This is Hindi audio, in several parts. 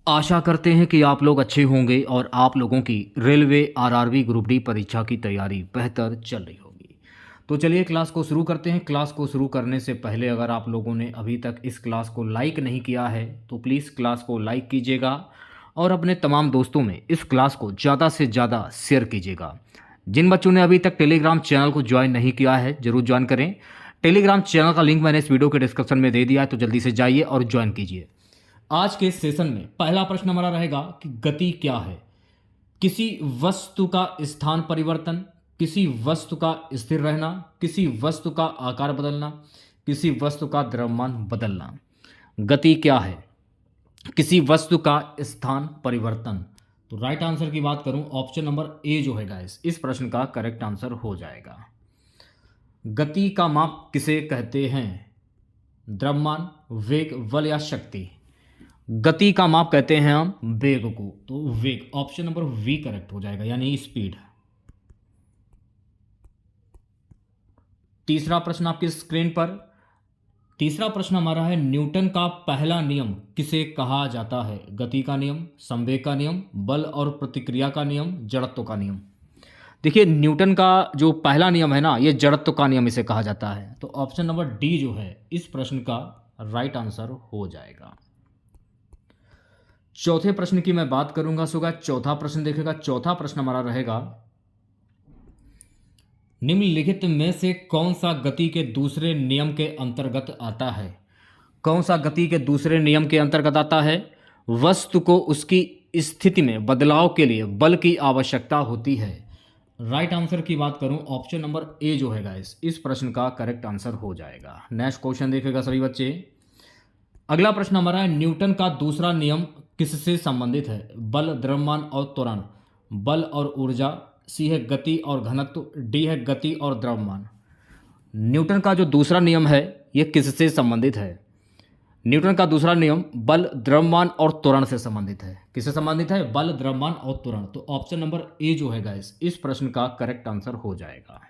आशा करते हैं कि आप लोग अच्छे होंगे और आप लोगों की रेलवे आरआरबी ग्रुप डी परीक्षा की तैयारी बेहतर चल रही होगी। तो चलिए क्लास को शुरू करते हैं। क्लास को शुरू करने से पहले अगर आप लोगों ने अभी तक इस क्लास को लाइक नहीं किया है तो प्लीज़ क्लास को लाइक कीजिएगा और अपने तमाम दोस्तों में इस क्लास को ज़्यादा से ज़्यादा शेयर कीजिएगा। जिन बच्चों ने अभी तक टेलीग्राम चैनल को ज्वाइन नहीं किया है ज़रूर ज्वाइन करें। टेलीग्राम चैनल का लिंक मैंने इस वीडियो के डिस्क्रिप्शन में दे दिया है, तो जल्दी से जाइए और ज्वाइन कीजिए। आज के सेशन में पहला प्रश्न हमारा रहेगा कि गति क्या है। किसी वस्तु का स्थान परिवर्तन, किसी वस्तु का स्थिर रहना, किसी वस्तु का आकार बदलना, किसी वस्तु का द्रव्यमान बदलना। गति क्या है? किसी वस्तु का स्थान परिवर्तन। तो राइट आंसर की बात करूं, ऑप्शन नंबर ए जो है गाइस, इस प्रश्न का करेक्ट आंसर हो जाएगा। गति का माप किसे कहते हैं? द्रव्यमान, वेग, बल या शक्ति। गति का माप कहते हैं हम वेग को, तो वेग ऑप्शन नंबर वी करेक्ट हो जाएगा, यानी स्पीड। तीसरा प्रश्न आपकी स्क्रीन पर। तीसरा प्रश्न हमारा है, न्यूटन का पहला नियम किसे कहा जाता है? गति का नियम, संवेग का नियम, बल और प्रतिक्रिया का नियम, जड़त्व का नियम। देखिए न्यूटन का जो पहला नियम है ना, ये जड़त्व का नियम इसे कहा जाता है, तो ऑप्शन नंबर डी जो है इस प्रश्न का राइट आंसर हो जाएगा। चौथे प्रश्न की मैं बात करूंगा। सुगा चौथा प्रश्न देखेगा। चौथा प्रश्न हमारा रहेगा, निम्नलिखित में से कौन सा गति के दूसरे नियम के अंतर्गत आता है? कौन सा गति के दूसरे नियम के अंतर्गत आता है? वस्तु को उसकी स्थिति में बदलाव के लिए बल की आवश्यकता होती है। राइट आंसर की बात करूं, ऑप्शन नंबर ए जो है गाइस, इस प्रश्न का करेक्ट आंसर हो जाएगा। नेक्स्ट क्वेश्चन देखेगा सभी बच्चे। अगला प्रश्न हमारा है, न्यूटन का दूसरा नियम किससे संबंधित है? बल, द्रव्यमान और त्वरण, बल और ऊर्जा, सी है गति और घनत्व, डी है गति और द्रव्यमान। न्यूटन का जो दूसरा नियम है यह किससे संबंधित है? न्यूटन का दूसरा नियम बल, द्रव्यमान और त्वरण से संबंधित है। किससे संबंधित है? बल, द्रव्यमान और त्वरण। तो ऑप्शन नंबर ए जो है गाइस, इस प्रश्न का करेक्ट आंसर हो जाएगा।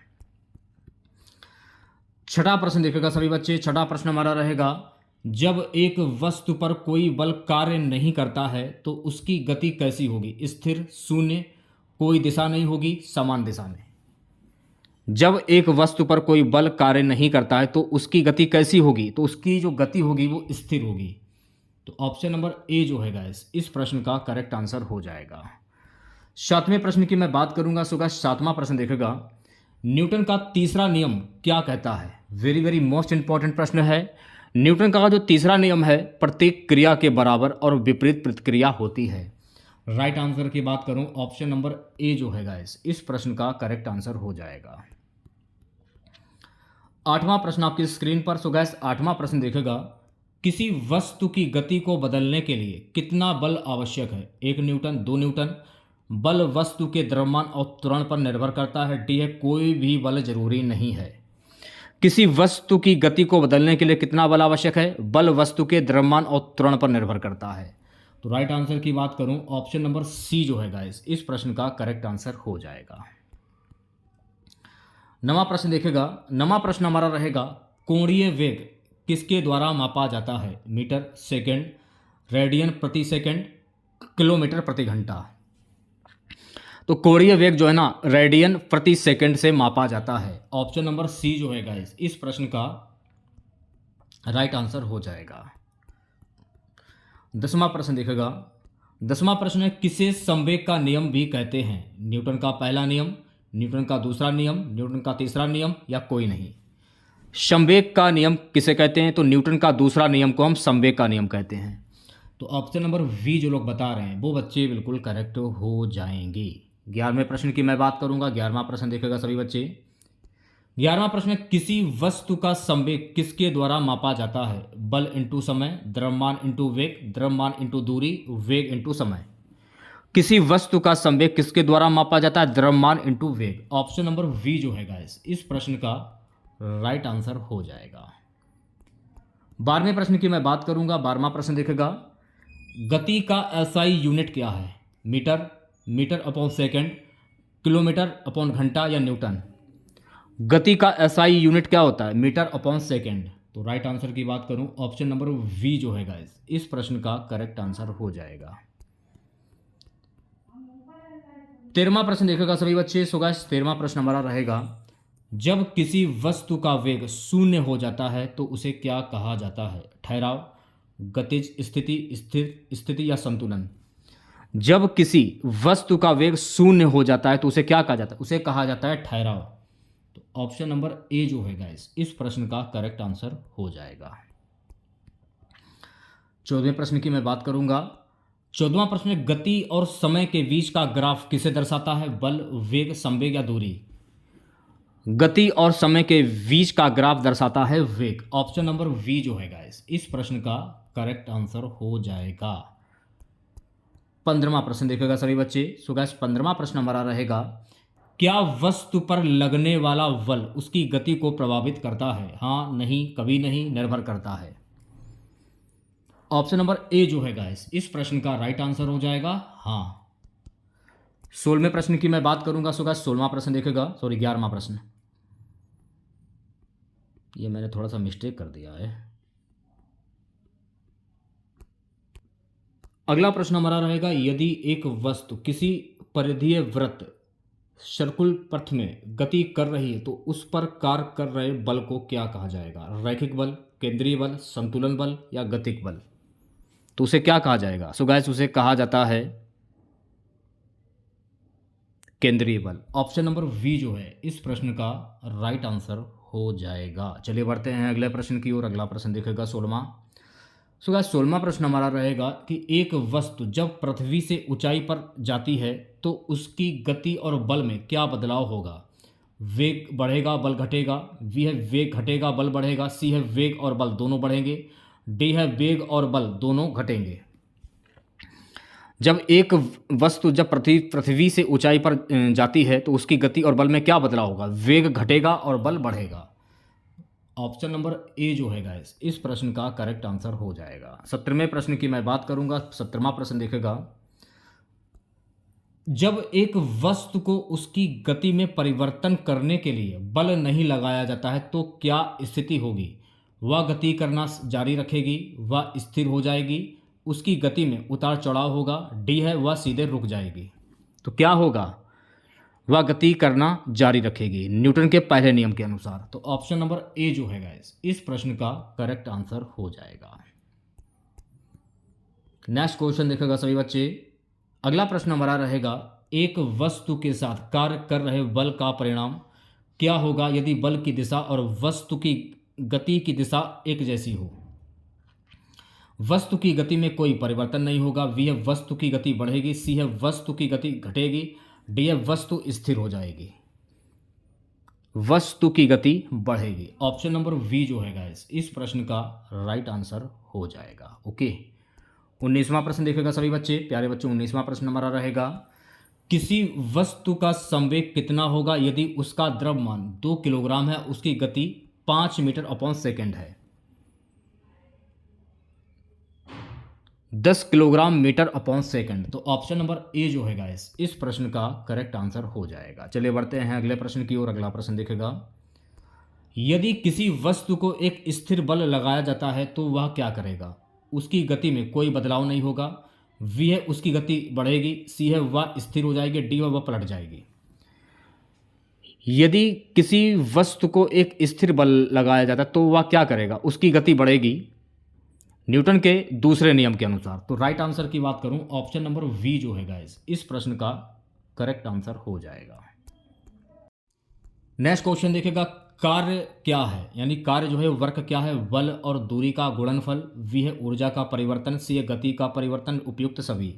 छठा प्रश्न देखेगा सभी बच्चे। छठा प्रश्न हमारा रहेगा, जब एक वस्तु पर कोई बल कार्य नहीं करता है तो उसकी गति कैसी होगी? स्थिर, शून्य, कोई दिशा नहीं होगी, समान दिशा में। जब एक वस्तु पर कोई बल कार्य नहीं करता है तो उसकी गति कैसी होगी? तो उसकी जो गति होगी वो स्थिर होगी। तो ऑप्शन नंबर ए जो है गाइस, इस प्रश्न का करेक्ट आंसर हो जाएगा। सातवें प्रश्न की मैं बात करूंगा। सुगा सातवां प्रश्न देखेगा, न्यूटन का तीसरा नियम क्या कहता है? वेरी वेरी मोस्ट इंपॉर्टेंट प्रश्न है। न्यूटन का जो तीसरा नियम है, प्रत्येक क्रिया के बराबर और विपरीत प्रतिक्रिया होती है। राइट आंसर की बात करूं, ऑप्शन नंबर ए जो है गाइस, इस प्रश्न का करेक्ट आंसर हो जाएगा। आठवां प्रश्न आपकी स्क्रीन पर। सो गाइस आठवां प्रश्न देखेगा, किसी वस्तु की गति को बदलने के लिए कितना बल आवश्यक है? 1 न्यूटन, 2 न्यूटन। बल वस्तु के द्रव्यमान और त्वरण पर निर्भर करता है, डी है कोई भी बल जरूरी नहीं है। किसी वस्तु की गति को बदलने के लिए कितना बल आवश्यक है? बल वस्तु के द्रव्यमान और त्वरण पर निर्भर करता है। तो राइट आंसर की बात करूं, ऑप्शन नंबर सी जो है गाइस, इस प्रश्न का करेक्ट आंसर हो जाएगा। नवा प्रश्न देखेगा। नवा प्रश्न हमारा रहेगा, कोणीय वेग किसके द्वारा मापा जाता है? मीटर, सेकंड, रेडियन प्रति सेकंड, किलोमीटर प्रति घंटा। तो कोणीय वेग जो है ना, रेडियन प्रति सेकंड से मापा जाता है। ऑप्शन नंबर सी जो है गाइस, इस प्रश्न का राइट आंसर हो जाएगा। 10वां प्रश्न देखेगा। 10वां प्रश्न है, किसे संवेग का नियम भी कहते हैं? न्यूटन का पहला नियम, न्यूटन का दूसरा नियम, न्यूटन का तीसरा नियम या कोई नहीं। संवेग का नियम किसे कहते हैं? तो न्यूटन का दूसरा नियम को हम संवेग का नियम कहते हैं। तो ऑप्शन नंबर वी जो लोग बता रहे हैं वो बच्चे बिल्कुल करेक्ट हो जाएंगे। 11वें प्रश्न की मैं बात करूंगा। 11वां प्रश्न देखेगा सभी बच्चे। 11वां प्रश्न है, किसी वस्तु का संवेग किसके द्वारा मापा जाता है? बल इंटू समय, द्रव्यमान इंटू वेग, द्रव्यमान इंटू दूरी, वेग इंटू समय। किसी वस्तु का संवेग किसके द्वारा मापा जाता है? द्रव्यमान इंटू वेग। ऑप्शन नंबर वी जो है गाइस, इस प्रश्न का राइट आंसर हो जाएगा। 12वें प्रश्न की मैं बात करूंगा। 12वां प्रश्न देखेगा, गति का एसआई यूनिट क्या है? Metre, metre upon second, kilometre upon घंटा या न्यूटन। गति का एसआई यूनिट क्या होता है? Metre upon second. तो राइट आंसर की बात करूं, ऑप्शन नंबर वी जो है गाइस इस प्रश्न का करेक्ट आंसर हो जाएगा। 13वां प्रश्न देखेगा सभी बच्चे। सो गाइस 13वां प्रश्न हमारा रहेगा, जब किसी वस्तु का वेग शून्य हो जाता है तो उसे क्या कहा जाता है? ठहराव, गतिज स्थिति, स्थिर स्थिति या संतुलन। जब किसी वस्तु का वेग शून्य हो जाता है तो उसे क्या कहा जाता है? उसे कहा जाता है ठहराव। तो ऑप्शन नंबर ए जो है गाइस इस प्रश्न का करेक्ट आंसर हो जाएगा। 14वें प्रश्न की मैं बात करूंगा। 14वां प्रश्न, गति और समय के बीच का ग्राफ किसे दर्शाता है? बल, वेग, संवेग या दूरी। गति और समय के बीच का ग्राफ दर्शाता है वेग। ऑप्शन नंबर वी जो है गाइस इस प्रश्न का करेक्ट आंसर हो जाएगा। 15वां प्रश्न देखेगा सभी बच्चे। सो गाइस 15वां प्रश्न हमारा रहेगा, क्या वस्तु पर लगने वाला बल उसकी गति को प्रभावित करता है? हाँ, नहीं, कभी नहीं, निर्भर करता है। ऑप्शन नंबर ए जो है गाइस इस प्रश्न का राइट आंसर हो जाएगा हाँ। 16वें प्रश्न की मैं बात करूंगा। सो गाइस 16वां प्रश्न देखेगा, 11वां प्रश्न, ये मैंने थोड़ा सा मिस्टेक कर दिया है। अगला प्रश्न हमारा रहेगा, यदि एक वस्तु किसी परिधीय वृत्त सर्कुल पथ में गति कर रही है तो उस पर कार्य कर रहे बल को क्या कहा जाएगा? रैखिक बल, केंद्रीय बल, संतुलन बल या गतिक बल। तो उसे क्या कहा जाएगा? सो गाइस उसे कहा जाता है केंद्रीय बल। ऑप्शन नंबर वी जो है इस प्रश्न का राइट आंसर हो जाएगा। चलिए बढ़ते हैं अगले प्रश्न की ओर। अगला प्रश्न देखेगा 16वां। सो गाइस 16वां प्रश्न हमारा रहेगा कि एक वस्तु जब पृथ्वी से ऊंचाई पर जाती है तो उसकी गति और बल में क्या बदलाव होगा? वेग बढ़ेगा, बल घटेगा। बी है वेग घटेगा, बल बढ़ेगा। सी है वेग और बल दोनों बढ़ेंगे। डी है वेग और बल दोनों घटेंगे। जब एक वस्तु जब पृथ्वी से ऊंचाई पर जाती है तो उसकी गति और बल में क्या बदलाव होगा? वेग घटेगा और बल बढ़ेगा। ऑप्शन नंबर ए जो है गाइस इस प्रश्न का करेक्ट आंसर हो जाएगा। 17वें प्रश्न की मैं बात करूंगा। 17वां प्रश्न देखेगा, जब एक वस्तु को उसकी गति में परिवर्तन करने के लिए बल नहीं लगाया जाता है तो क्या स्थिति होगी? वह गति करना जारी रखेगी, वह स्थिर हो जाएगी, उसकी गति में उतार चढ़ाव होगा। डी है वह सीधे रुक जाएगी। तो क्या होगा? वह गति करना जारी रखेगी न्यूटन के पहले नियम के अनुसार। तो ऑप्शन नंबर ए जो है गाइस इस प्रश्न का करेक्ट आंसर हो जाएगा। नेक्स्ट क्वेश्चन देखेगा सभी बच्चे। अगला प्रश्न हमारा रहेगा, एक वस्तु के साथ कार्य कर रहे बल का परिणाम क्या होगा यदि बल की दिशा और वस्तु की गति की दिशा एक जैसी हो? वस्तु की गति में कोई परिवर्तन नहीं होगा। बी है वस्तु की गति बढ़ेगी। सी है वस्तु की गति घटेगी। डी है वस्तु स्थिर हो जाएगी। वस्तु की गति बढ़ेगी। ऑप्शन नंबर वी जो है गाइस इस प्रश्न का राइट आंसर हो जाएगा। ओके, 19वां प्रश्न देखेगा सभी बच्चे, प्यारे बच्चों। 19वां प्रश्न हमारा रहेगा, किसी वस्तु का संवेग कितना होगा यदि उसका द्रव्यमान 2 किलोग्राम है, उसकी गति 5 मीटर अपॉन सेकेंड है? 10 किलोग्राम मीटर अपॉन सेकंड। तो ऑप्शन नंबर ए जो है गाइस इस प्रश्न का करेक्ट आंसर हो जाएगा। चलिए बढ़ते हैं अगले प्रश्न की ओर। अगला प्रश्न देखेगा, यदि किसी वस्तु को एक स्थिर बल लगाया जाता है तो वह क्या करेगा? उसकी गति में कोई बदलाव नहीं होगा। वी है उसकी गति बढ़ेगी। सी है वह स्थिर हो जाएगी। डी है वह पलट जाएगी। यदि किसी वस्तु को एक स्थिर बल लगाया जाता है तो वह क्या करेगा? उसकी गति बढ़ेगी न्यूटन के दूसरे नियम के अनुसार। तो राइट आंसर की बात करूं, ऑप्शन नंबर वी जो है गाइस इस प्रश्न का करेक्ट आंसर हो जाएगा। नेक्स्ट क्वेश्चन देखेगा, कार्य क्या है, यानी कार्य जो है वर्क क्या है? बल और दूरी का गुणनफल। वी है ऊर्जा का परिवर्तन। सी है गति का परिवर्तन। उपयुक्त सभी।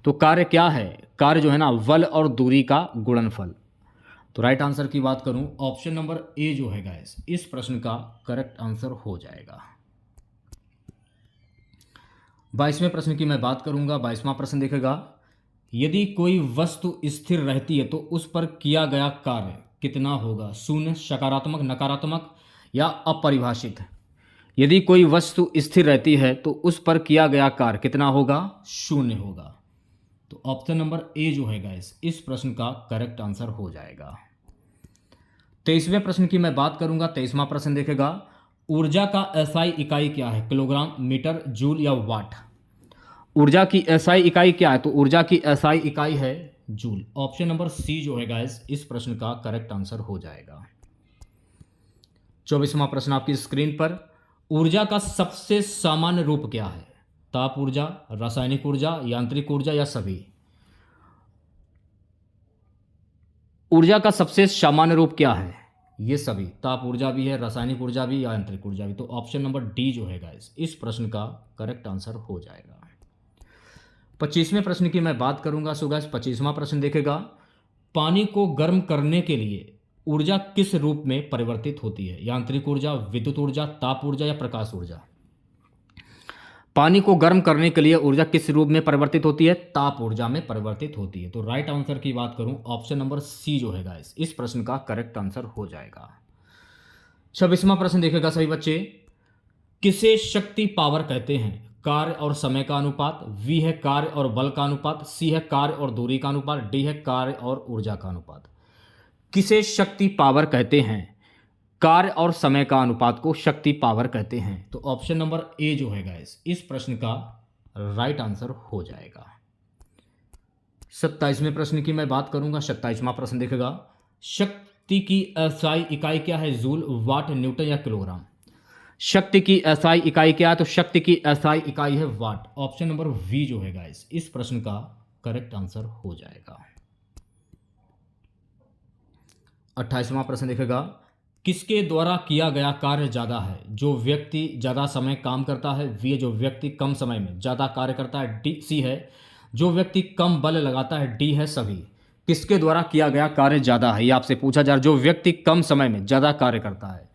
तो कार्य क्या है? कार्य जो है ना बल और दूरी का गुणनफल। तो राइट आंसर की बात करूं, ऑप्शन नंबर ए जो है गाइस इस प्रश्न का करेक्ट आंसर हो जाएगा। 22वें प्रश्न की मैं बात करूंगा। 22वां प्रश्न देखेगा, यदि कोई वस्तु स्थिर रहती है तो उस पर किया गया कार्य कितना होगा? शून्य, सकारात्मक, नकारात्मक या अपरिभाषित। यदि कोई वस्तु स्थिर रहती है तो उस पर किया गया कार्य कितना होगा? शून्य होगा। तो ऑप्शन नंबर ए जो है गाइस इस प्रश्न का करेक्ट आंसर हो जाएगा। 23वें प्रश्न की मैं बात करूंगा। 23वां प्रश्न देखेगा, ऊर्जा का एसआई इकाई क्या है? किलोग्राम, मीटर, जूल या वाट? ऊर्जा की एसआई इकाई क्या है? तो ऊर्जा की एसआई इकाई है जूल। ऑप्शन नंबर सी जो है गाइस इस प्रश्न का करेक्ट आंसर हो जाएगा। 24वां प्रश्न आपकी स्क्रीन पर। ऊर्जा का सबसे सामान्य रूप क्या है? ताप ऊर्जा, रासायनिक ऊर्जा, यांत्रिक ऊर्जा या सभी? ऊर्जा का सबसे सामान्य रूप क्या है? ये सभी, ताप ऊर्जा भी है, रासायनिक ऊर्जा भी, यांत्रिक ऊर्जा भी। तो ऑप्शन नंबर डी जो है गाइस इस प्रश्न का करेक्ट आंसर हो जाएगा। 25वें प्रश्न की मैं बात करूंगा। सो गाइस 25वां प्रश्न देखेगा, पानी को गर्म करने के लिए ऊर्जा किस रूप में परिवर्तित होती है? यांत्रिक ऊर्जा, विद्युत ऊर्जा, ताप ऊर्जा या प्रकाश ऊर्जा? पानी को गर्म करने के लिए ऊर्जा किस रूप में परिवर्तित होती है? ताप ऊर्जा में परिवर्तित होती है। तो राइट आंसर की बात करूं, ऑप्शन नंबर सी जो है गाइस इस प्रश्न का करेक्ट आंसर हो जाएगा। 26वां प्रश्न देखेगा सभी बच्चे, किसे शक्ति पावर कहते हैं? कार्य और समय का अनुपात, वी है कार्य और बल का अनुपात, सी है कार्य और दूरी का अनुपात, डी है कार्य और ऊर्जा का अनुपात। किसे शक्ति पावर कहते हैं? कार्य और समय का अनुपात को शक्ति पावर कहते हैं। तो ऑप्शन नंबर ए जो है गाइस इस प्रश्न का राइट आंसर हो जाएगा। 27वें प्रश्न की मैं बात करूंगा। 27वां प्रश्न देखेगा, शक्ति की एसआई इकाई क्या है? जूल, वाट, न्यूटन या किलोग्राम? शक्ति की एसआई इकाई क्या है? तो शक्ति की एसआई इकाई है वाट। ऑप्शन नंबर वी जो है गाइस इस प्रश्न का करेक्ट आंसर हो जाएगा। 28वां प्रश्न देखेगा, किसके द्वारा किया गया कार्य ज़्यादा है? जो व्यक्ति ज़्यादा समय काम करता है, वी है जो व्यक्ति कम समय में ज़्यादा कार्य करता है, डी सी है जो व्यक्ति कम बल लगाता है, डी है सभी। किसके द्वारा किया गया कार्य ज़्यादा है ये आपसे पूछा जा रहा है, जो व्यक्ति कम समय में ज़्यादा कार्य करता है।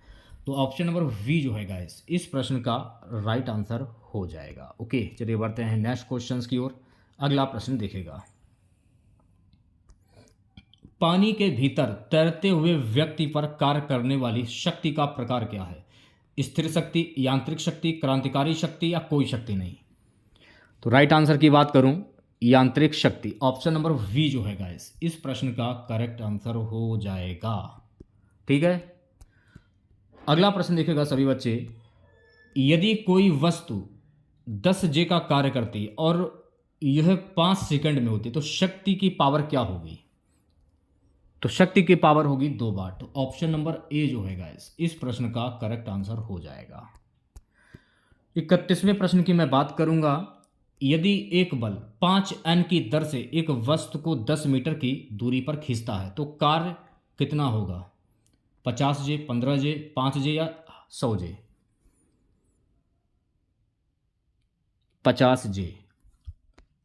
तो ऑप्शन नंबर वी जो है गाइस इस प्रश्न का राइट आंसर हो जाएगा। ओके, चलिए बढ़ते हैं नेक्स्ट क्वेश्चन की ओर। अगला प्रश्न देखेगा, पानी के भीतर तैरते हुए व्यक्ति पर कार्य करने वाली शक्ति का प्रकार क्या है? स्थिर शक्ति, यांत्रिक शक्ति, क्रांतिकारी शक्ति या कोई शक्ति नहीं? तो राइट आंसर की बात करूं, यांत्रिक शक्ति। ऑप्शन नंबर वी जो है गाइस इस प्रश्न का करेक्ट आंसर हो जाएगा। ठीक है, अगला प्रश्न देखेगा सभी बच्चे, यदि कोई वस्तु 10 जे का कार्य करती है और यह 5 सेकंड में होती है तो शक्ति की पावर क्या होगी? तो शक्ति की पावर होगी 2 वाट। तो ऑप्शन नंबर ए जो है गाइस इस प्रश्न का करेक्ट आंसर हो जाएगा। 31वें प्रश्न की मैं बात करूंगा, यदि एक बल 5N की दर से एक वस्तु को 10 मीटर की दूरी पर खींचता है तो कार्य कितना होगा? 50 जे, 15 जे, 5 जे या 100 जे? 50 जे।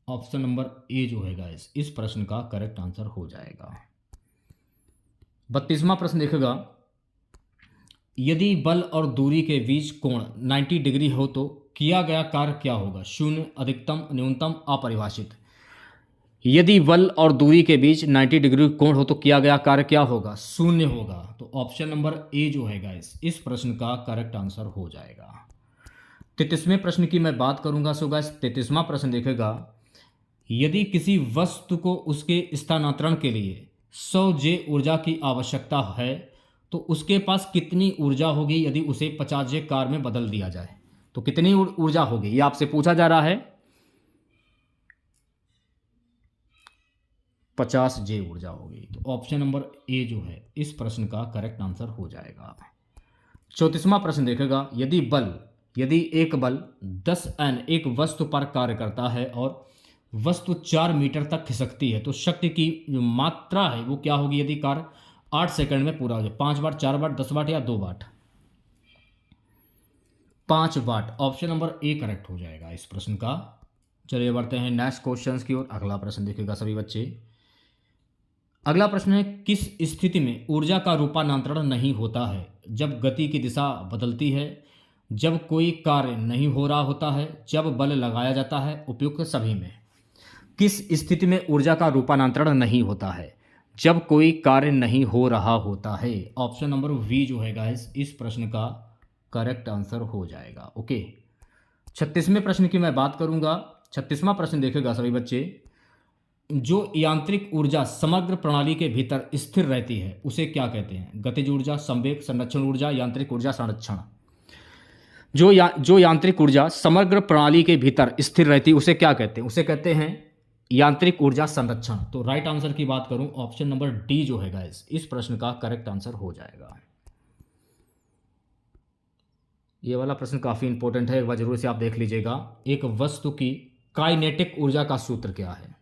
ऑप्शन नंबर ए जो है गाइस इस प्रश्न का करेक्ट आंसर हो जाएगा। 32वां प्रश्न देखेगा, यदि बल और दूरी के बीच कोण 90 डिग्री हो तो किया गया कार्य क्या होगा? शून्य, अधिकतम, न्यूनतम, अपरिभाषित। यदि बल और दूरी के बीच 90 डिग्री कोण हो तो किया गया कार्य क्या होगा? शून्य होगा। तो ऑप्शन नंबर ए जो है गाइस इस प्रश्न का करेक्ट आंसर हो जाएगा। 33वें प्रश्न की मैं बात करूंगा। सो गाइस 33वां प्रश्न देखेगा, यदि किसी वस्तु को उसके स्थानांतरण के लिए 100 जे ऊर्जा की आवश्यकता है तो उसके पास कितनी ऊर्जा होगी यदि उसे 50 जे कार में बदल दिया जाए? तो कितनी ऊर्जा होगी ये आपसे पूछा जा रहा है। 50 जे ऊर्जा होगी। तो ऑप्शन नंबर ए जो है इस प्रश्न का करेक्ट आंसर हो जाएगा। 34वां प्रश्न देखेगा, यदि एक बल 10N एक वस्तु पर कार्य करता है और वस्तु 4 मीटर तक खिसकती है तो शक्ति की जो मात्रा है वो क्या होगी यदि कार्य 8 सेकंड में पूरा हो जाए? 5 वाट, 4 वाट, 10 वाट या 2 वाट? 5 वाट। ऑप्शन नंबर ए करेक्ट हो जाएगा इस प्रश्न का। चलिए बढ़ते हैं नेक्स्ट क्वेश्चन की ओर। अगला प्रश्न देखिएगा सभी बच्चे। अगला प्रश्न है, किस स्थिति में ऊर्जा का रूपांतरण नहीं होता है? जब गति की दिशा बदलती है, जब कोई कार्य नहीं हो रहा होता है, जब बल लगाया जाता है, उपयुक्त सभी में? किस स्थिति में ऊर्जा का रूपांतरण नहीं होता है? जब कोई कार्य नहीं हो रहा होता है। ऑप्शन नंबर वी जो है गाइस इस प्रश्न का करेक्ट आंसर हो जाएगा। ओके, 36वें प्रश्न की मैं बात करूंगा। 36वां प्रश्न देखेगा सभी बच्चे, जो यांत्रिक ऊर्जा समग्र प्रणाली के भीतर स्थिर रहती है उसे क्या कहते हैं? गतिज ऊर्जा, संवेग, संरक्षण ऊर्जा, यांत्रिक ऊर्जा, संरक्षण। जो यांत्रिक ऊर्जा समग्र प्रणाली के भीतर स्थिर रहती है उसे क्या कहते हैं? उसे कहते हैं यांत्रिक ऊर्जा संरक्षण। तो राइट आंसर की बात करूं, ऑप्शन नंबर डी जो है गाइस, इस प्रश्न का करेक्ट आंसर हो जाएगा। ये वाला प्रश्न काफी इंपॉर्टेंट है, एक बार जरूर से आप देख लीजिएगा। एक वस्तु की काइनेटिक ऊर्जा का सूत्र क्या है?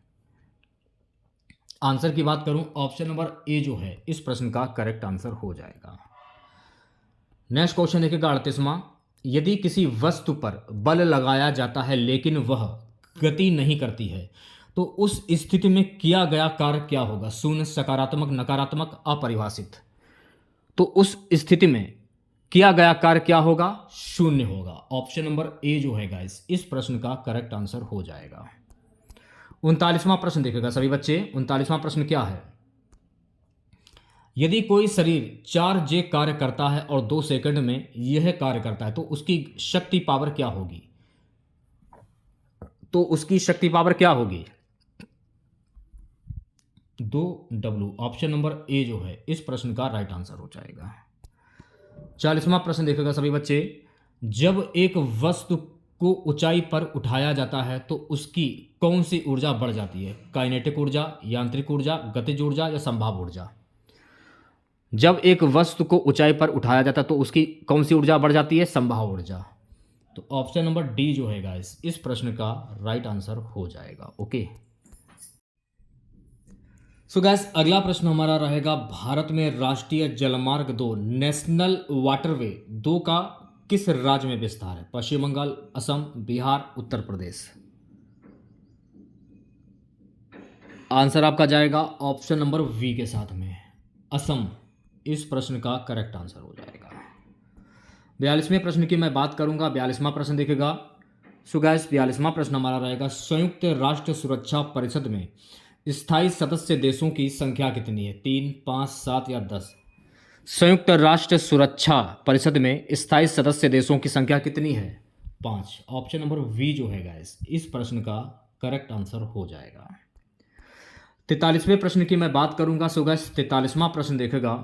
आंसर की बात करूं, ऑप्शन नंबर ए जो है इस प्रश्न का करेक्ट आंसर हो जाएगा। नेक्स्ट क्वेश्चन देखिएगा 38वां। यदि किसी वस्तु पर बल लगाया जाता है लेकिन वह गति नहीं करती है तो उस स्थिति में किया गया कार्य क्या होगा? शून्य, सकारात्मक, नकारात्मक, अपरिभाषित। तो उस स्थिति में किया गया कार्य क्या होगा? शून्य होगा। ऑप्शन नंबर ए जो है गाइस इस प्रश्न का करेक्ट आंसर हो जाएगा। 39वां प्रश्न देखिएगा सभी बच्चे। 39वां प्रश्न क्या है? यदि कोई शरीर 4J कार्य करता है और 2 सेकंड में यह कार्य करता है तो उसकी शक्ति पावर क्या होगी? तो उसकी शक्ति पावर क्या होगी? 2W। ऑप्शन नंबर ए जो है इस प्रश्न का राइट आंसर हो जाएगा। 40वां प्रश्न देखिएगा सभी बच्चे। जब एक वस्तु को ऊंचाई पर उठाया जाता है तो उसकी कौन सी ऊर्जा बढ़ जाती है? काइनेटिक ऊर्जा, यांत्रिक ऊर्जा, गतिज ऊर्जा या संभाव्य ऊर्जा? जब एक वस्तु को ऊंचाई पर उठाया जाता है तो उसकी कौन सी ऊर्जा बढ़ जाती है? संभाव्य ऊर्जा। तो ऑप्शन नंबर डी जो है गाइस इस प्रश्न का राइट आंसर हो जाएगा। ओके, सो गाइस अगला प्रश्न हमारा रहेगा, भारत में राष्ट्रीय जलमार्ग 2 नेशनल वाटरवे 2 का किस राज्य में विस्तार है? पश्चिम बंगाल, असम, बिहार, उत्तर प्रदेश। आंसर आपका जाएगा ऑप्शन नंबर वी के साथ में, असम। इस प्रश्न का करेक्ट आंसर हो जाएगा। 42वें प्रश्न की मैं बात करूंगा। 42वां प्रश्न देखेगा। सो गाइस 42वां प्रश्न हमारा रहेगा, संयुक्त राष्ट्र सुरक्षा परिषद में स्थायी सदस्य देशों की संख्या कितनी है? 3, 5, 7 या 10? संयुक्त राष्ट्र सुरक्षा परिषद में स्थायी सदस्य देशों की संख्या कितनी है? 5। ऑप्शन नंबर वी जो है गाइस इस प्रश्न का करेक्ट आंसर हो जाएगा। 43वें प्रश्न की मैं बात करूंगा। सो गाइस 43वां प्रश्न देखेगा,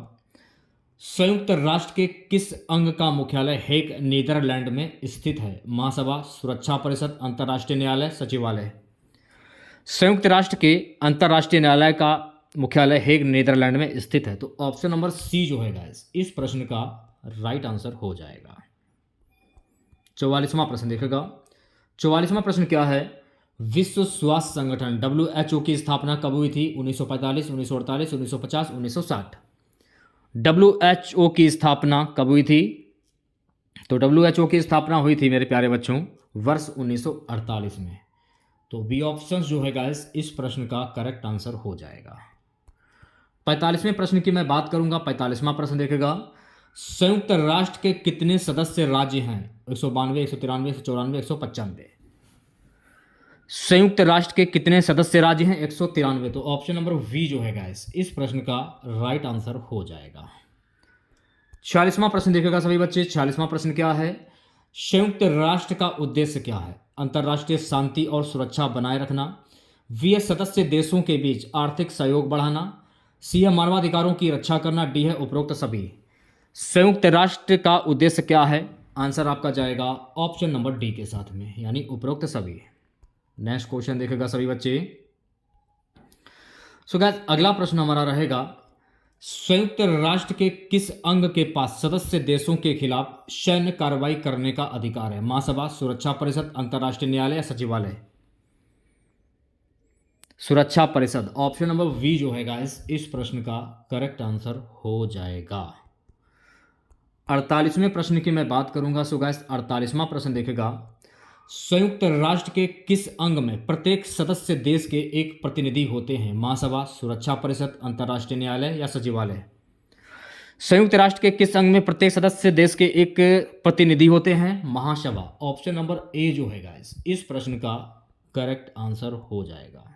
संयुक्त राष्ट्र के किस अंग का मुख्यालय हेग नीदरलैंड में स्थित है? महासभा, सुरक्षा परिषद, अंतर्राष्ट्रीय न्यायालय, सचिवालय। संयुक्त राष्ट्र के अंतर्राष्ट्रीय न्यायालय का मुख्यालय हेग नीदरलैंड में स्थित है। तो ऑप्शन नंबर सी जो है गाइस इस प्रश्न का राइट आंसर हो जाएगा। 44वां प्रश्न देखेगा। 44वां प्रश्न क्या है? विश्व स्वास्थ्य संगठन WHO की स्थापना कब हुई थी? 1945, 1948, 1950, 1960। WHO की स्थापना कब हुई थी? तो WHO की स्थापना हुई थी मेरे प्यारे बच्चों वर्ष 1948 में। तो बी ऑप्शन जो है गाइस इस प्रश्न का करेक्ट आंसर हो जाएगा। 45वें प्रश्न की मैं बात करूंगा। 45वां प्रश्न देखेगा, संयुक्त राष्ट्र के कितने सदस्य राज्य हैं? 192, 193, 194, 195। संयुक्त राष्ट्र के कितने सदस्य राज्य हैं? 193। तो ऑप्शन नंबर वी जो है गाइस इस प्रश्न का राइट आंसर हो जाएगा। 46वां प्रश्न देखेगा सभी बच्चे। 46वां प्रश्न क्या है? संयुक्त राष्ट्र का उद्देश्य क्या है? अंतर्राष्ट्रीय शांति और सुरक्षा बनाए रखना, वी है सदस्य देशों के बीच आर्थिक सहयोग बढ़ाना, सी है मानवाधिकारों की रक्षा करना, डी है उपरोक्त सभी। संयुक्त राष्ट्र का उद्देश्य क्या है? आंसर आपका जाएगा ऑप्शन नंबर डी के साथ में, यानी उपरोक्त सभी। नेक्स्ट क्वेश्चन देखेगा सभी बच्चे। सो गाइस अगला प्रश्न हमारा रहेगा, संयुक्त राष्ट्र के किस अंग के पास सदस्य देशों के खिलाफ सैन्य कार्रवाई करने का अधिकार है? महासभा, सुरक्षा परिषद, अंतर्राष्ट्रीय न्यायालय या सचिवालय? सुरक्षा परिषद। ऑप्शन नंबर वी जो है गाइस इस प्रश्न का करेक्ट आंसर हो जाएगा। 48वें प्रश्न की मैं बात करूंगा। सो गाइस 48वां प्रश्न देखेगा, संयुक्त राष्ट्र के किस अंग में प्रत्येक सदस्य देश के एक प्रतिनिधि होते हैं? महासभा, सुरक्षा परिषद, अंतर्राष्ट्रीय न्यायालय या सचिवालय? संयुक्त राष्ट्र के किस अंग में प्रत्येक सदस्य देश के एक प्रतिनिधि होते हैं? महासभा। ऑप्शन नंबर ए जो है गाइस इस प्रश्न का करेक्ट आंसर हो जाएगा।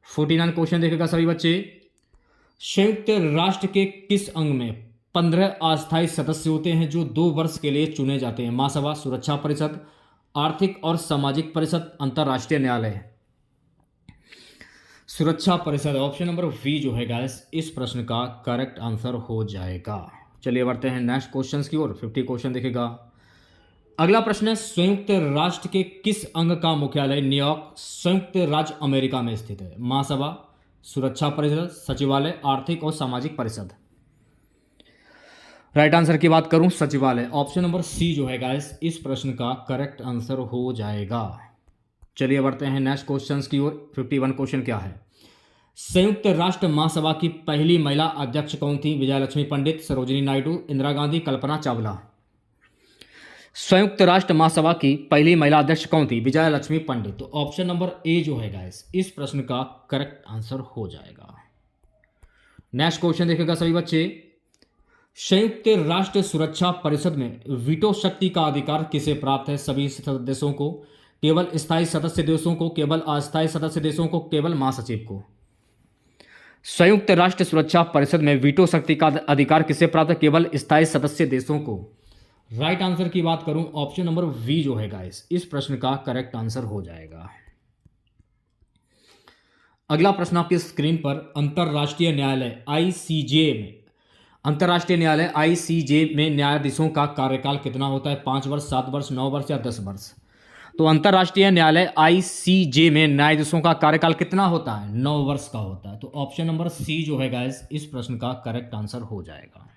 49 क्वेश्चन देखेगा सभी बच्चे। संयुक्त राष्ट्र के किस अंग में 15 अस्थायी सदस्य होते हैं जो 2 वर्ष के लिए चुने जाते हैं? महासभा, सुरक्षा परिषद, आर्थिक और सामाजिक परिषद, अंतर्राष्ट्रीय न्यायालय। सुरक्षा परिषद। ऑप्शन नंबर वी जो है गाइस इस प्रश्न का करेक्ट आंसर हो जाएगा। चलिए बढ़ते हैं नेक्स्ट क्वेश्चन की ओर। 50 क्वेश्चन देखेगा। अगला प्रश्न है, संयुक्त राष्ट्र के किस अंग का मुख्यालय न्यूयॉर्क संयुक्त राज्य अमेरिका में स्थित है? महासभा, सुरक्षा परिषद, सचिवालय, आर्थिक और सामाजिक परिषद। राइट आंसर की बात करूं, सचिवालय। ऑप्शन नंबर सी जो है गाइस इस प्रश्न का करेक्ट आंसर हो जाएगा। चलिए बढ़ते हैं नेक्स्ट क्वेश्चन की ओर। 51 क्वेश्चन क्या है? संयुक्त राष्ट्र महासभा की पहली महिला अध्यक्ष कौन थी? विजय लक्ष्मी पंडित, सरोजिनी नायडू, इंदिरा गांधी, कल्पना चावला। संयुक्त राष्ट्र महासभा की पहली महिला अध्यक्ष कौन थी? विजय लक्ष्मी पंडित। तो ऑप्शन नंबर ए जो है गाइस इस प्रश्न का करेक्ट आंसर हो जाएगा। नेक्स्ट क्वेश्चन देखिएगा सभी बच्चे। संयुक्त राष्ट्र सुरक्षा परिषद में वीटो शक्ति का अधिकार किसे प्राप्त है? सभी सदस्यों को, केवल स्थायी सदस्य देशों को, केवल अस्थायी सदस्य देशों को, केवल महासचिव को? संयुक्त राष्ट्र सुरक्षा परिषद में वीटो शक्ति का अधिकार किसे प्राप्त है? केवल स्थायी सदस्य देशों को। राइट आंसर की बात करूं, ऑप्शन नंबर वी जो है गाइस इस प्रश्न का करेक्ट आंसर हो जाएगा। अगला प्रश्न आपकी स्क्रीन पर, अंतरराष्ट्रीय न्यायालय आईसीजे में न्यायाधीशों का कार्यकाल कितना होता है? 5 वर्ष, 7 वर्ष, 9 वर्ष या 10 वर्ष? तो अंतरराष्ट्रीय न्यायालय आईसीजे में न्यायाधीशों का कार्यकाल कितना होता है? 9 वर्ष का होता है। तो ऑप्शन नंबर सी जो है गाइस इस प्रश्न का करेक्ट आंसर हो जाएगा।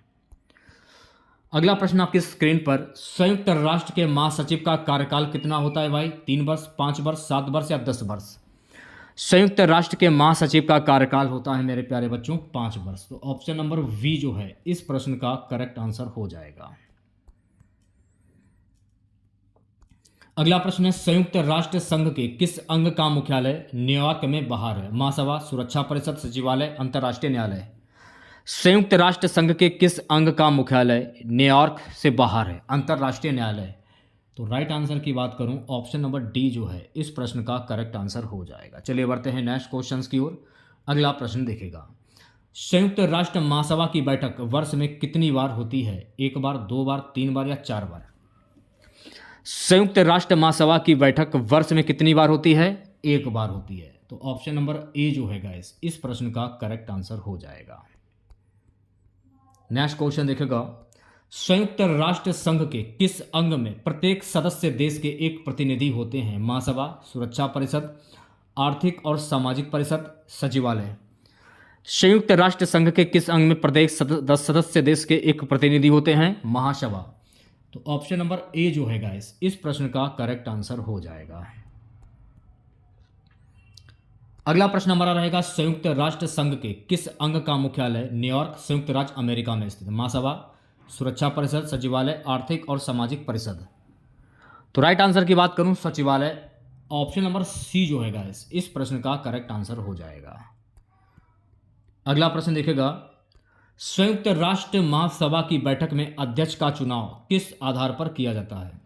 अगला प्रश्न आपकी स्क्रीन पर, संयुक्त राष्ट्र के महासचिव का कार्यकाल कितना होता है भाई? 3 वर्ष, 5 वर्ष, 7 वर्ष या 10 वर्ष? संयुक्त राष्ट्र के महासचिव का कार्यकाल होता है मेरे प्यारे बच्चों 5 वर्ष। तो ऑप्शन नंबर वी जो है इस प्रश्न का करेक्ट आंसर हो जाएगा। अगला प्रश्न है, संयुक्त राष्ट्र संघ के किस अंग का मुख्यालय न्यूयॉर्क में बाहर है? महासभा, सुरक्षा परिषद, सचिवालय, अंतर्राष्ट्रीय न्यायालय। संयुक्त राष्ट्र संघ के किस अंग का मुख्यालय न्यूयॉर्क से बाहर है? अंतर्राष्ट्रीय न्यायालय। तो राइट आंसर की बात करूं, ऑप्शन नंबर डी जो है इस प्रश्न का करेक्ट आंसर हो जाएगा। चलिए बढ़ते हैं नेक्स्ट क्वेश्चंस की ओर। अगला प्रश्न देखेगा, संयुक्त राष्ट्र महासभा की बैठक वर्ष में कितनी बार होती है? 1 बार, 2 बार, 3 बार या 4 बार? संयुक्त राष्ट्र महासभा की बैठक वर्ष में कितनी बार होती है? 1 बार होती है। तो ऑप्शन नंबर ए जो है गाइस इस प्रश्न का करेक्ट आंसर हो जाएगा। नेक्स्ट क्वेश्चन देखेगा, संयुक्त राष्ट्र संघ के किस अंग में प्रत्येक सदस्य देश के एक प्रतिनिधि होते हैं? महासभा, सुरक्षा परिषद, आर्थिक और सामाजिक परिषद, सचिवालय। संयुक्त राष्ट्र संघ के किस अंग में प्रत्येक सदस्य देश के एक प्रतिनिधि होते हैं? महासभा। तो ऑप्शन नंबर ए जो है गाइस इस प्रश्न का करेक्ट आंसर हो जाएगा। अगला प्रश्न हमारा रहेगा, संयुक्त राष्ट्र संघ के किस अंग का मुख्यालय न्यूयॉर्क संयुक्त राज्य अमेरिका में स्थित है? महासभा, सुरक्षा परिषद, सचिवालय, आर्थिक और सामाजिक परिषद। तो राइट आंसर की बात करूं सचिवालय। ऑप्शन नंबर सी जो है गाइस इस प्रश्न का करेक्ट आंसर हो जाएगा। अगला प्रश्न देखेगा, संयुक्त राष्ट्र महासभा की बैठक में अध्यक्ष का चुनाव किस आधार पर किया जाता है?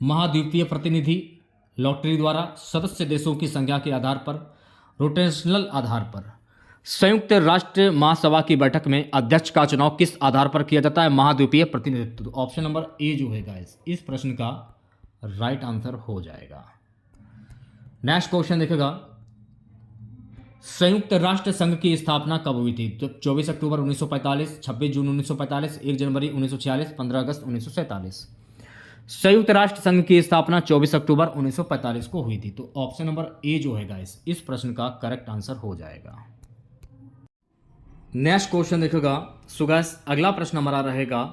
महाद्वीपीय प्रतिनिधि, लॉटरी द्वारा, सदस्य देशों की संख्या के आधार पर, रोटेशनल आधार पर। संयुक्त राष्ट्र महासभा की बैठक में अध्यक्ष का चुनाव किस आधार पर किया जाता है? महाद्वीपीय प्रतिनिधित्व। ऑप्शन नंबर ए जो है गाइस इस प्रश्न का राइट आंसर हो जाएगा। नेक्स्ट क्वेश्चन देखेगा, संयुक्त राष्ट्र संघ की स्थापना कब हुई थी? तो 24 अक्टूबर 1945, 26 जून 1945, 1 जनवरी 1946, 15 अगस्त 1947। संयुक्त राष्ट्र संघ की स्थापना 24 अक्टूबर 1945 को हुई थी। तो ऑप्शन नंबर ए जो है गाइस इस प्रश्न का करेक्ट आंसर हो जाएगा। नेक्स्ट क्वेश्चन देखोगा, सो गाइस अगला प्रश्न हमारा रहेगा,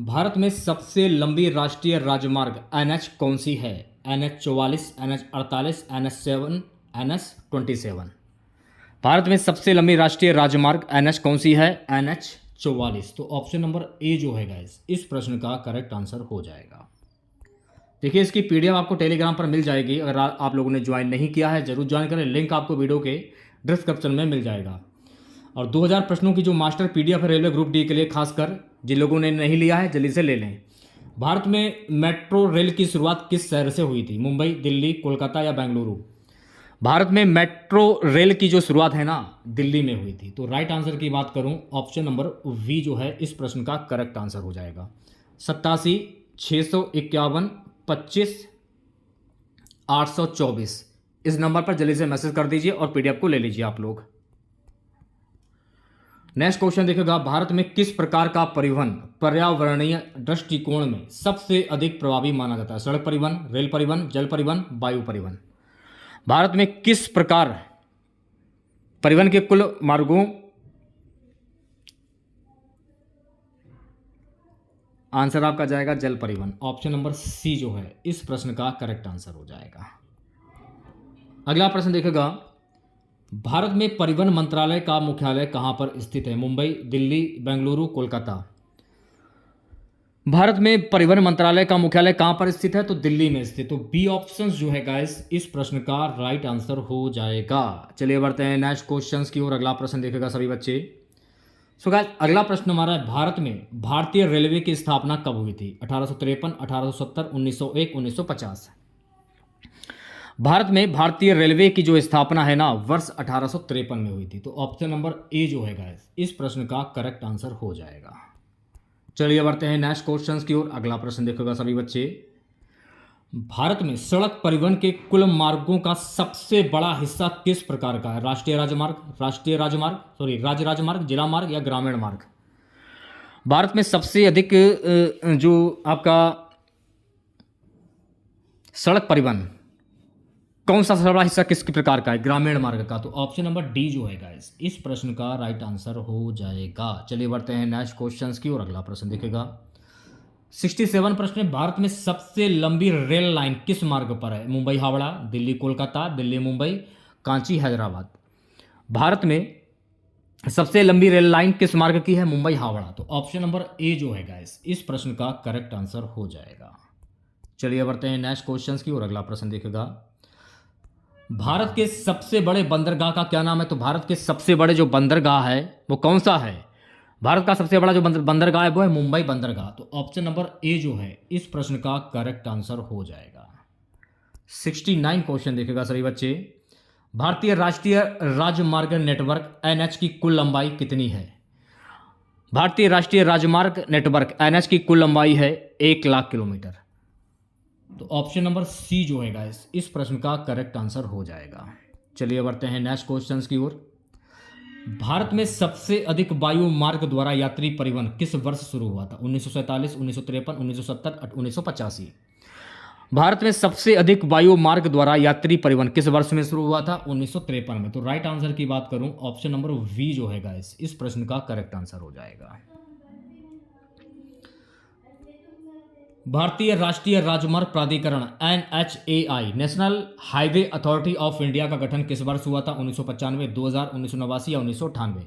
भारत में सबसे लंबी राष्ट्रीय राजमार्ग NH कौन सी है? NH 44, NH 48, NH 7, NH 27। Bharat में सबसे लंबी राष्ट्रीय राजमार्ग NH कौन सी है? NH 44। तो ऑप्शन नंबर ए जो है गाइस इस प्रश्न का करेक्ट आंसर हो जाएगा। देखिए इसकी पीडीएफ आपको टेलीग्राम पर मिल जाएगी। अगर आप लोगों ने ज्वाइन नहीं किया है जरूर ज्वाइन करें, लिंक आपको वीडियो के डिस्क्रिप्शन में मिल जाएगा। और 2000 प्रश्नों की जो मास्टर पीडीएफ है रेलवे ग्रुप डी के लिए, खासकर जिन लोगों ने नहीं लिया है जल्दी से ले लें। भारत में मेट्रो रेल की शुरुआत किस शहर से हुई थी? मुंबई, दिल्ली, कोलकाता या बेंगलुरु? भारत में मेट्रो रेल की जो शुरुआत है ना दिल्ली में हुई थी। तो राइट आंसर की बात करूं ऑप्शन नंबर वी जो है इस प्रश्न का करेक्ट आंसर हो जाएगा। 87, 651, 25, 824 इस नंबर पर जल्दी से मैसेज कर दीजिए और पीडीएफ को ले लीजिए आप लोग। नेक्स्ट क्वेश्चन देखिएगा, भारत में किस प्रकार का परिवहन पर्यावरणीय दृष्टिकोण में सबसे अधिक प्रभावी माना जाता है? सड़क परिवहन, रेल परिवहन, जल परिवहन, वायु परिवहन। भारत में किस प्रकार परिवहन के कुल मार्गों, आंसर आपका जाएगा जल परिवहन। ऑप्शन नंबर सी जो है इस प्रश्न का करेक्ट आंसर हो जाएगा। अगला प्रश्न देखिएगा, भारत में परिवहन मंत्रालय का मुख्यालय कहां पर स्थित है? मुंबई, दिल्ली, बेंगलुरु, कोलकाता। भारत में परिवहन मंत्रालय का मुख्यालय कहां पर स्थित है? तो दिल्ली में स्थित। तो बी ऑप्शन जो है गाइस इस प्रश्न का राइट आंसर हो जाएगा। चलिए बढ़ते हैं नेक्स्ट क्वेश्चंस की ओर। अगला प्रश्न देखेगा सभी बच्चे। सो गाइस अगला प्रश्न हमारा है, भारत में भारतीय रेलवे की स्थापना कब हुई थी? 1853, 1870, 1901, 1950। भारत में भारतीय रेलवे की जो स्थापना है ना वर्ष 1853 में हुई थी। तो ऑप्शन नंबर ए जो है गाइस इस प्रश्न का करेक्ट आंसर हो जाएगा। चलिए बढ़ते हैं नेक्स्ट क्वेश्चंस की ओर। अगला प्रश्न देखिएगा सभी बच्चे, भारत में सड़क परिवहन के कुल मार्गों का सबसे बड़ा हिस्सा किस प्रकार का है? राष्ट्रीय राजमार्ग, राज्य राजमार्ग, जिला मार्ग या ग्रामीण मार्ग। भारत में सबसे अधिक जो आपका सड़क परिवहन कौन सा सबसे बड़ा हिस्सा किस प्रकार का है? ग्रामीण मार्ग का। तो ऑप्शन नंबर डी जो है गाइस इस प्रश्न का राइट आंसर हो जाएगा। चलिए बढ़ते हैं नेक्स्ट क्वेश्चंस की ओर। अगला प्रश्न देखेगा 67 प्रश्न है, भारत में सबसे लंबी रेल लाइन किस मार्ग पर है? मुंबई हावड़ा, दिल्ली कोलकाता, दिल्ली मुंबई, कांची हैदराबाद। भारत में सबसे लंबी रेल लाइन किस मार्ग की है? मुंबई हावड़ा। तो ऑप्शन नंबर ए जो है गाइस इस प्रश्न का करेक्ट आंसर हो जाएगा। चलिए बढ़ते हैं नेक्स्ट क्वेश्चंस की ओर। अगला प्रश्न देखेगा, भारत के सबसे बड़े बंदरगाह का क्या नाम है? तो भारत के सबसे बड़े जो बंदरगाह है वो कौन सा है? भारत का सबसे बड़ा जो बंदरगाह है वो है मुंबई बंदरगाह। तो ऑप्शन नंबर ए जो है इस प्रश्न का करेक्ट आंसर हो जाएगा। 69 क्वेश्चन देखेगा सभी बच्चे, भारतीय राष्ट्रीय राजमार्ग नेटवर्क एनएच की कुल लंबाई कितनी है? भारतीय राष्ट्रीय राजमार्ग नेटवर्क एनएच की कुल लंबाई है 1,00,000 किलोमीटर। तो ऑप्शन नंबर सी जो है गाइस इस प्रश्न का करेक्ट आंसर हो जाएगा। चलिए बढ़ते हैं नेक्स्ट क्वेश्चंस की ओर। भारत में सबसे अधिक वायु मार्ग द्वारा यात्री परिवहन किस वर्ष शुरू हुआ था? 1947, 1953, 1970, 1985। भारत में सबसे अधिक वायु मार्ग द्वारा यात्री परिवहन किस वर्ष में शुरू हुआ था? 1953 में। तो राइट आंसर की बात करूं ऑप्शन नंबर वी जो है गाइस इस प्रश्न का करेक्ट आंसर हो जाएगा। भारतीय राष्ट्रीय राजमार्ग प्राधिकरण NHAI national highway authority of India का गठन किस वर्ष हुआ था? 1995, 2000, 1989 या 1998।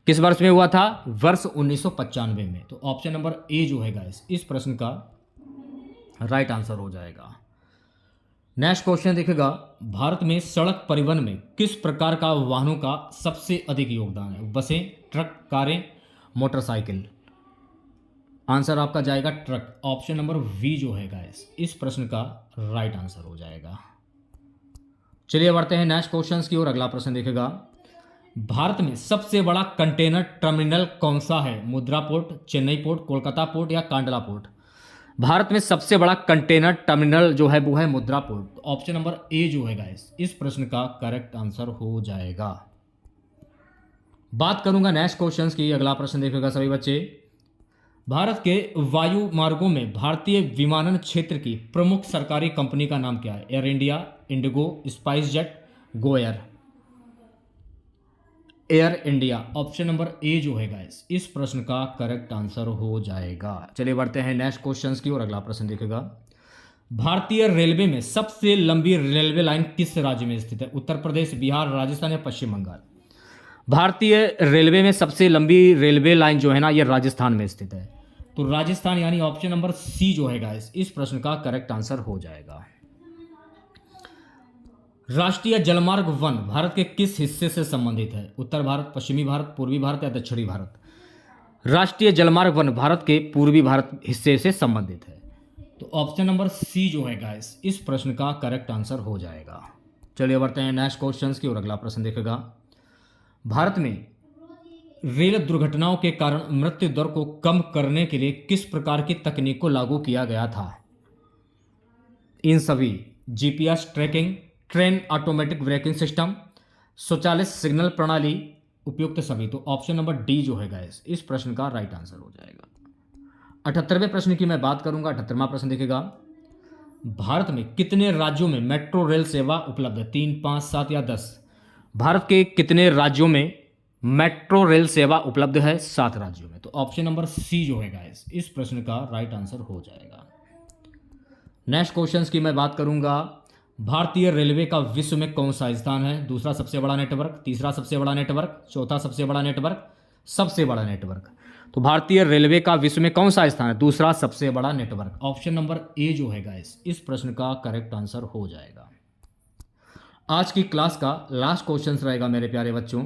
किस वर्ष में हुआ था? वर्ष 1995 में। तो ऑप्शन नंबर ए जो है गाइस इस प्रश्न का राइट आंसर हो जाएगा। नेक्स्ट क्वेश्चन देखेगा, भारत में सड़क परिवहन में किस प्रकार का वाहनों का सबसे अधिक योगदान है? बसें, ट्रक, कारें, मोटरसाइकिल। आंसर आपका जाएगा ट्रक। ऑप्शन नंबर वी जो है गाइस इस प्रश्न का राइट आंसर हो जाएगा। चलिए बढ़ते हैं नेक्स्ट क्वेश्चंस की ओर। अगला प्रश्न देखेगा, भारत में सबसे बड़ा कंटेनर टर्मिनल कौन सा है? मुद्रा port, Chennai port, Kolkata port या कांडला पोर्ट। भारत में सबसे बड़ा कंटेनर टर्मिनल जो है वो है मुद्रा पोर्ट। ऑप्शन नंबर ए जो है गाइस इस प्रश्न का करेक्ट आंसर हो जाएगा। बात करूंगा नेक्स्ट क्वेश्चंस की। अगला प्रश्न देखेगा सभी बच्चे, भारत के वायु मार्गों में भारतीय विमानन क्षेत्र की प्रमुख सरकारी कंपनी का नाम क्या है? Air India, Indigo, spice jet, Go Air. Air India. Option number A जो है गाइस इस प्रश्न का करेक्ट आंसर हो जाएगा। चलिए बढ़ते हैं नेक्स्ट क्वेश्चंस की ओर। अगला प्रश्न देखेगा, भारतीय रेलवे में सबसे लंबी रेलवे लाइन किस राज्य में स्थित है? उत्तर प्रदेश, बिहार, राजस्थान या पश्चिम बंगाल। भारतीय रेलवे में सबसे लंबी रेलवे लाइन जो है ना ये राजस्थान में स्थित है। तो राजस्थान यानी ऑप्शन नंबर सी जो है गाइस इस प्रश्न का करेक्ट आंसर हो जाएगा। राष्ट्रीय जलमार्ग वन भारत के किस हिस्से से संबंधित है? उत्तर भारत, पश्चिमी भारत, पूर्वी भारत या दक्षिणी भारत। राष्ट्रीय जलमार्ग वन भारत के पूर्वी भारत हिस्से से संबंधित है। तो ऑप्शन नंबर सी जो है गाइस इस प्रश्न का करेक्ट आंसर हो जाएगा। चलिए बढ़ते हैं नेक्स्ट क्वेश्चंस की ओर। अगला प्रश्न देखेगा, भारत में रेल दुर्घटनाओं के कारण मृत्यु दर को कम करने के लिए किस प्रकार की तकनीक को लागू किया गया था? इन सभी GPS tracking, train automatic braking system, स्वचालित सिग्नल प्रणाली, उपयुक्त सभी, तो ऑप्शन नंबर डी जो है गाइस इस प्रश्न का राइट आंसर हो जाएगा। 78वें प्रश्न की मैं बात करूंगा। 78वां प्रश्न देखिएगा, भारत में कितने राज्यों में मेट्रो रेल सेवा उपलब्ध है? 3, 5, 7 या 10? भारत के कितने राज्यों में मेट्रो रेल सेवा उपलब्ध है? 7 राज्यों में। तो ऑप्शन नंबर सी जो है गाइस इस प्रश्न का राइट आंसर हो जाएगा। नेक्स्ट क्वेश्चंस की मैं बात करूंगा, भारतीय रेलवे का विश्व में कौन सा स्थान है? दूसरा सबसे बड़ा नेटवर्क, तीसरा सबसे बड़ा नेटवर्क, चौथा सबसे बड़ा नेटवर्क, सबसे बड़ा नेटवर्क। तो भारतीय रेलवे का विश्व में कौन सा स्थान है? दूसरा सबसे बड़ा नेटवर्क। ऑप्शन नंबर ए जो है गाइस इस प्रश्न का करेक्ट आंसर हो जाएगा। आज की क्लास का लास्ट क्वेश्चन रहेगा मेरे प्यारे बच्चों,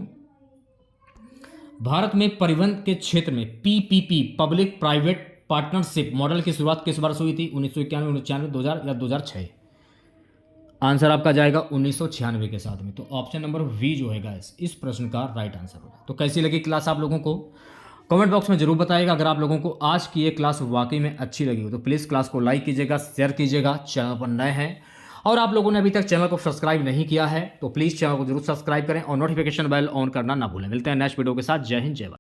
भारत में परिवहन के क्षेत्र में PPP public private partnership model की शुरुआत किस वर्ष हुई थी? 1991, 1995, 2000 या 2006? आंसर आपका जाएगा 1996 के साथ में। तो ऑप्शन नंबर वी जो है गाइस इस प्रश्न का राइट आंसर होगा। तो कैसी लगी क्लास आप लोगों को? कमेंट बॉक्स में जरूर बताइएगा। अगर आप लोगों को आज की ये क्लास वाकई में अच्छी लगी हो तो प्लीज़ क्लास को लाइक कीजिएगा, शेयर कीजिएगा। चैनल पर नए हैं और आप लोगों ने अभी तक चैनल को सब्सक्राइब नहीं किया है तो प्लीज़ चैनल को जरूर सब्सक्राइब करें और नोटिफिकेशन बेल ऑन करना ना भूलें। मिलते हैं नेक्स्ट वीडियो के साथ। जय हिंद, जय भारत।